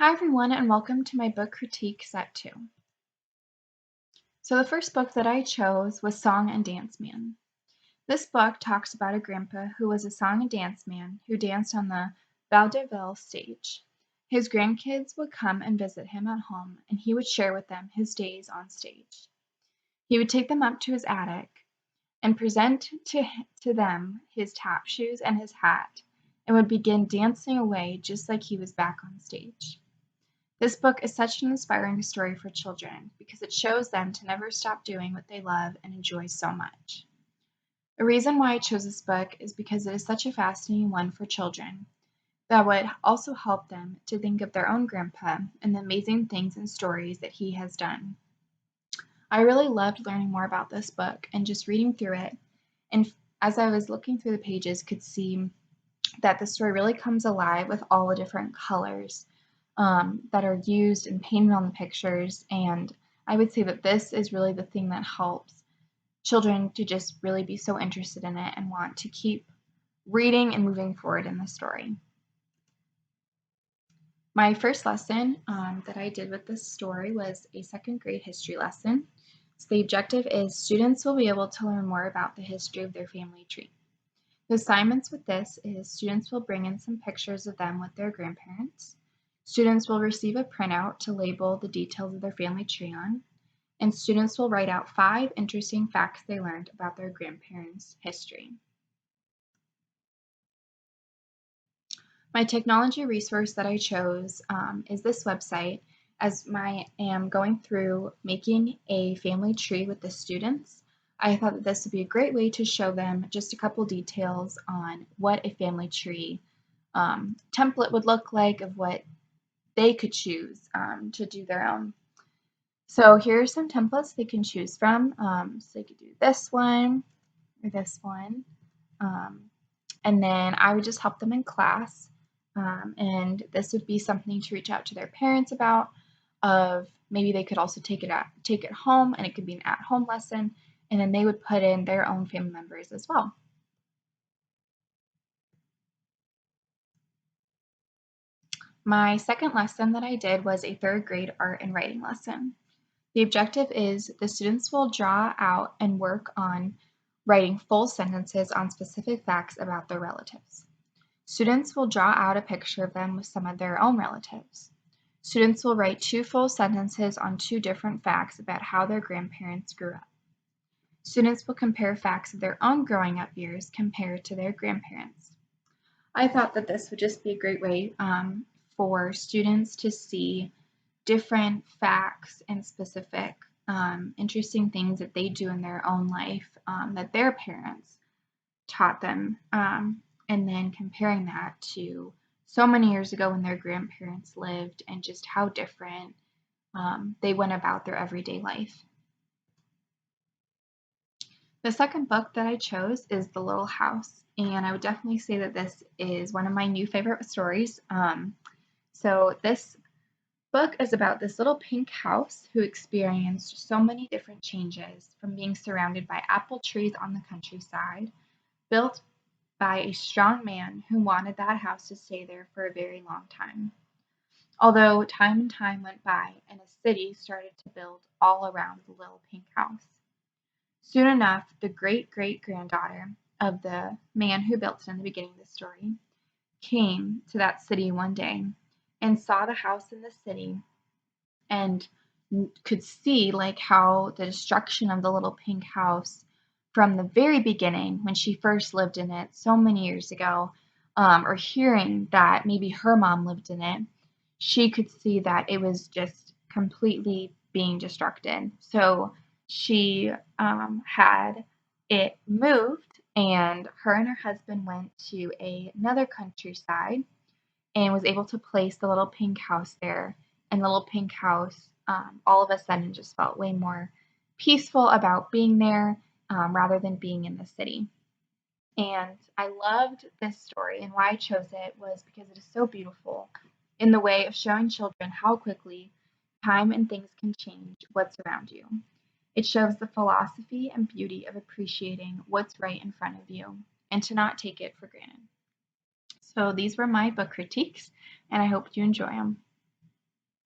Hi everyone, and welcome to my book critique set 2. So the first book that I chose was Song and Dance Man. This book talks about a grandpa who was a song and dance man who danced on the vaudeville stage. His grandkids would come and visit him at home, and he would share with them his days on stage. He would take them up to his attic and present to them his tap shoes and his hat, and would begin dancing away just like he was back on stage. This book is such an inspiring story for children because it shows them to never stop doing what they love and enjoy so much. The reason why I chose this book is because it is such a fascinating one for children that would also help them to think of their own grandpa and the amazing things and stories that he has done. I really loved learning more about this book and just reading through it, and as I was looking through the pages, could see that the story really comes alive with all the different colors that are used and painted on the pictures. And I would say that this is really the thing that helps children to just really be so interested in it and want to keep reading and moving forward in the story. My first lesson that I did with this story was a second grade history lesson. So the objective is students will be able to learn more about the history of their family tree. The assignments with this is students will bring in some pictures of them with their grandparents. Students will receive a printout to label the details of their family tree on, and students will write out 5 interesting facts they learned about their grandparents' history. My technology resource that I chose is this website, as I am going through making a family tree with the students. I thought that this would be a great way to show them just a couple details on what a family tree template would look like, of what they could choose to do their own. So here are some templates they can choose from. So they could do this one or this one. And then I would just help them in class. And this would be something to reach out to their parents about. Of maybe they could also take it home, and it could be an at-home lesson. And then they would put in their own family members as well. My second lesson that I did was a third grade art and writing lesson. The objective is the students will draw out and work on writing full sentences on specific facts about their relatives. Students will draw out a picture of them with some of their own relatives. Students will write 2 full sentences on 2 different facts about how their grandparents grew up. Students will compare facts of their own growing up years compared to their grandparents. I thought that this would just be a great way for students to see different facts and specific interesting things that they do in their own life that their parents taught them, and then comparing that to so many years ago when their grandparents lived and just how different they went about their everyday life. The second book that I chose is The Little House, and I would definitely say that this is one of my new favorite stories. So this book is about this little pink house who experienced so many different changes, from being surrounded by apple trees on the countryside, built by a strong man who wanted that house to stay there for a very long time. Although time and time went by and a city started to build all around the little pink house. Soon enough, the great-great-granddaughter of the man who built it in the beginning of the story came to that city one day and saw the house in the city, and could see like how the destruction of the little pink house from the very beginning when she first lived in it so many years ago, or hearing that maybe her mom lived in it, she could see that it was just completely being destructed. So she had it moved, and her and her husband went to another countryside and was able to place the little pink house there. And the little pink house, all of a sudden, just felt way more peaceful about being there, rather than being in the city. And I loved this story, and why I chose it was because it is so beautiful in the way of showing children how quickly time and things can change what's around you. It shows the philosophy and beauty of appreciating what's right in front of you and to not take it for granted. So these were my book critiques, and I hope you enjoy them.